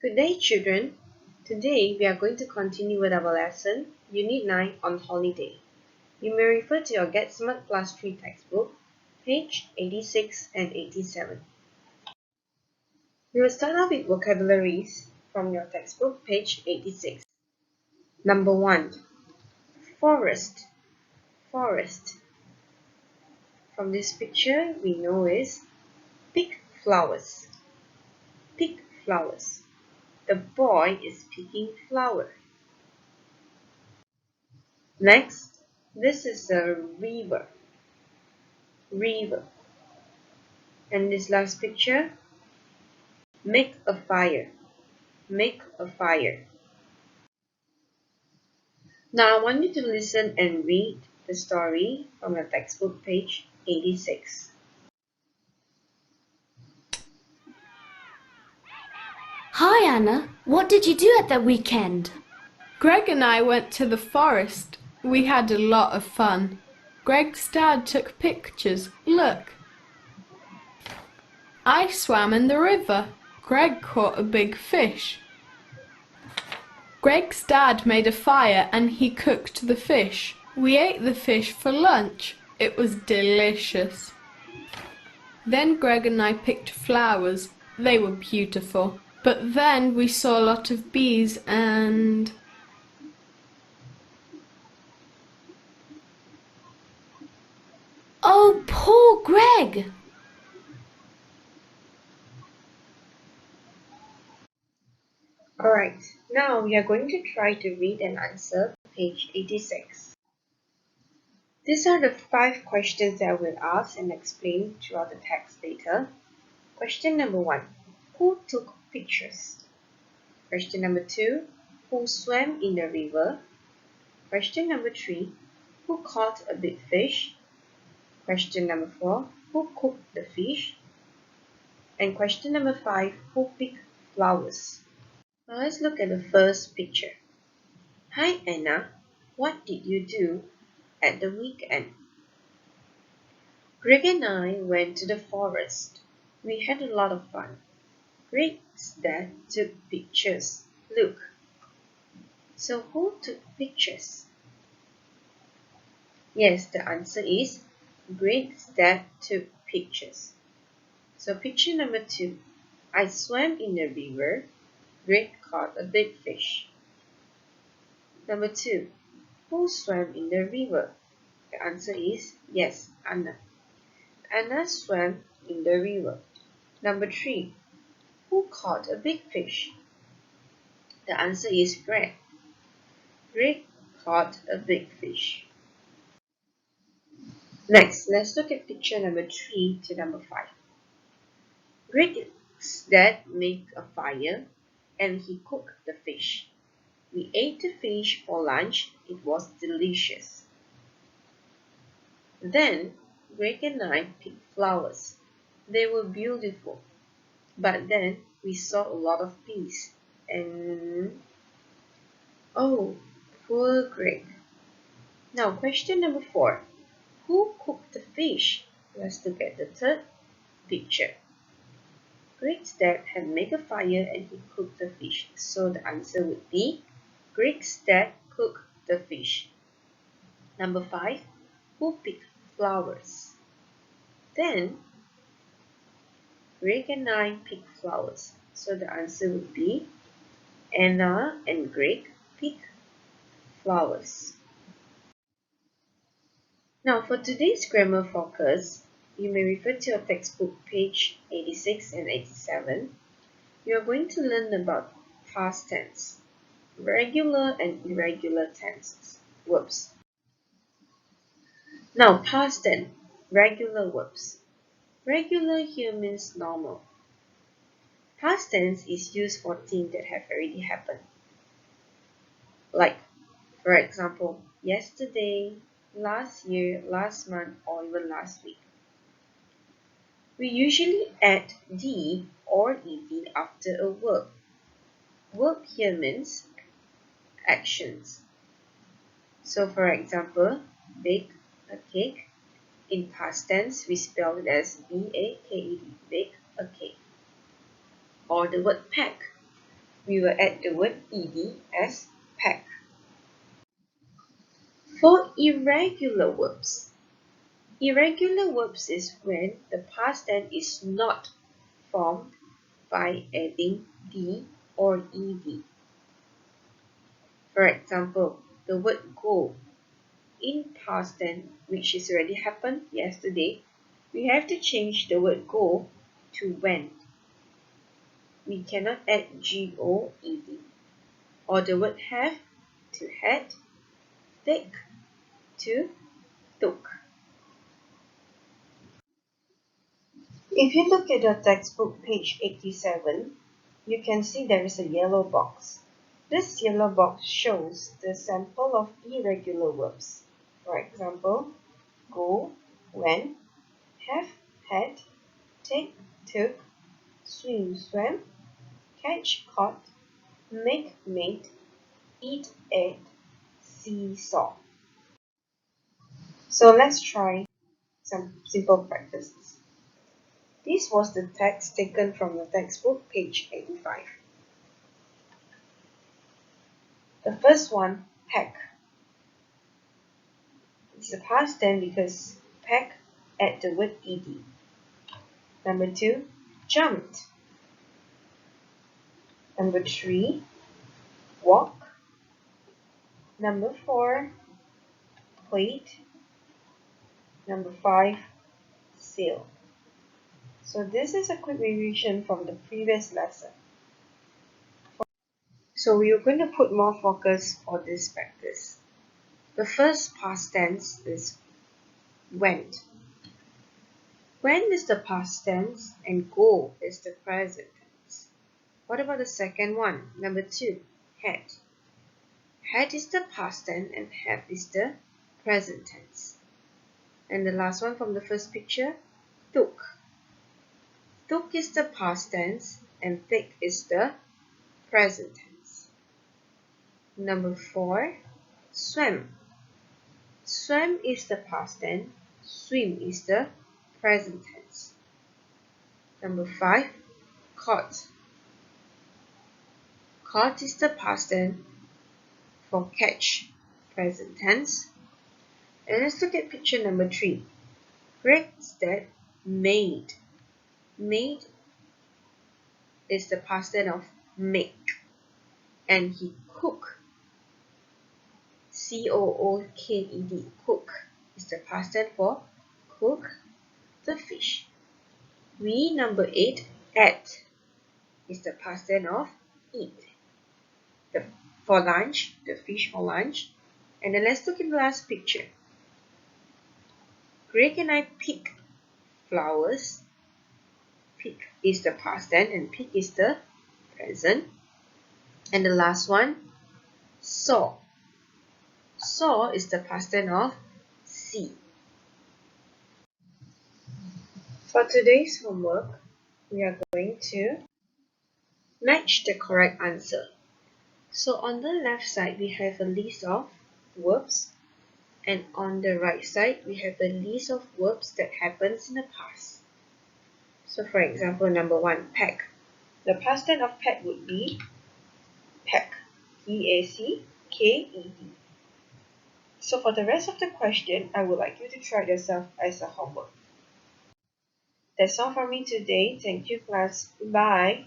Good day, children. Today we are going to continue with our lesson, Unit 9 on Holiday. You may refer to your Get Smart Plus 3 textbook, page 86 and 87. We will start off with vocabularies from your textbook, page 86. Number 1. Forest. Forest. From this picture, we know is pick flowers. Pick flowers. The boy is picking flower. Next, this is a river. River. And this last picture, make a fire. Make a fire. Now I want you to listen and read the story from your textbook, page 86. Hi Anna, what did you do at the weekend? Greg and I went to the forest. We had a lot of fun. Greg's dad took pictures. Look. I swam in the river. Greg caught a big fish. Greg's dad made a fire and he cooked the fish. We ate the fish for lunch. It was delicious. Then Greg and I picked flowers. They were beautiful. But then we saw a lot of bees and... Oh, poor Greg! Alright, now we are going to try to read and answer page 86. These are the 5 questions that I will ask and explain throughout the text later. Question number 1. Who took pictures? Question number 2. Who swam in the river? Question number 3. Who caught a big fish? Question number 4. Who cooked the fish? And question number 5. Who picked flowers? Now let's look at the first picture. Hi Anna, what did you do at the weekend? Greg and I went to the forest. We had a lot of fun. Greg's dad took pictures. Look. So who took pictures? Yes, the answer is Greg's dad took pictures. So picture number 2. I swam in the river. Greg caught a big fish. Number 2. Who swam in the river? The answer is yes, Anna. Anna swam in the river. Number 3. Who caught a big fish? The answer is Greg. Greg caught a big fish. Next, let's look at picture number 3 to number 5. Greg's dad made a fire and he cooked the fish. We ate the fish for lunch. It was delicious. Then, Greg and I picked flowers. They were beautiful. But then, we saw a lot of bees. And... oh, poor Greg. Now, question number 4. Who cooked the fish? Let's look at the third picture. Greg's dad had made a fire and he cooked the fish. So the answer would be Greg's dad cooked the fish. Number 5. Who picked flowers? Then Greg and I picked flowers. So the answer would be Anna and Greg picked flowers. Now for today's grammar focus, you may refer to your textbook page 86 and 87. You are going to learn about past tense, regular and irregular tenses, verbs. Now past tense, regular verbs. Regular here means normal. Past tense is used for things that have already happened. Like, for example, yesterday, last year, last month, or even last week. We usually add "d" or "ed" after a verb. Verb here means actions. So for example, bake a cake. In past tense, we spell it as B-A-K-E-D, bake a cake. Or the word pack. we will add the word ed as pack. For irregular verbs is when the past tense is not formed by adding d or ed. For example, the word go in past tense, which has already happened yesterday, we have to change the word go to went. We cannot add GOED. Or the word have to had, take to took. If you look at your textbook page 87, you can see there is a yellow box. This yellow box shows the sample of irregular verbs. For example, go, went, have, had, take, took, swim, swam, catch, caught, make, made, eat, ate, see, saw. So let's try some simple practices. This was the text taken from the textbook, page 85. The first one, pack. It's the past tense because pack add the word ed. Number 2, jumped. Number 3, walk. Number 4, played. Number 5, sail. So this is a quick revision from the previous lesson. So we are going to put more focus for this practice. The first past tense is went. When is the past tense and go is the present tense. What about the second one? Number 2, had. Had is the past tense and have is the present tense. And the last one from the first picture, took. Took is the past tense and take is the present tense. Number 4, swam. Swam is the past tense, swim is the present tense. Number 5, caught. Caught is the past tense for catch, present tense. And let's look at picture number 3. Greg's dad made. Made is the past tense of make. And he cooked. C-O-O-K-E-D, cook is the past tense for cook the fish. We, number 8, ate is the past tense of eat. For lunch, the fish for lunch. And then let's look at the last picture. Greg and I pick flowers. Pick is the past tense and pick is the present. And the last one, saw. Saw is the past tense of see. For today's homework, we are going to match the correct answer. So on the left side, we have a list of verbs, and on the right side, we have a list of verbs that happens in the past. So for example, number 1, pack. The past tense of pack would be pack, P-A-C-K-E-D. So for the rest of the question, I would like you to try it yourself as a homework. That's all for me today. Thank you, class. Bye.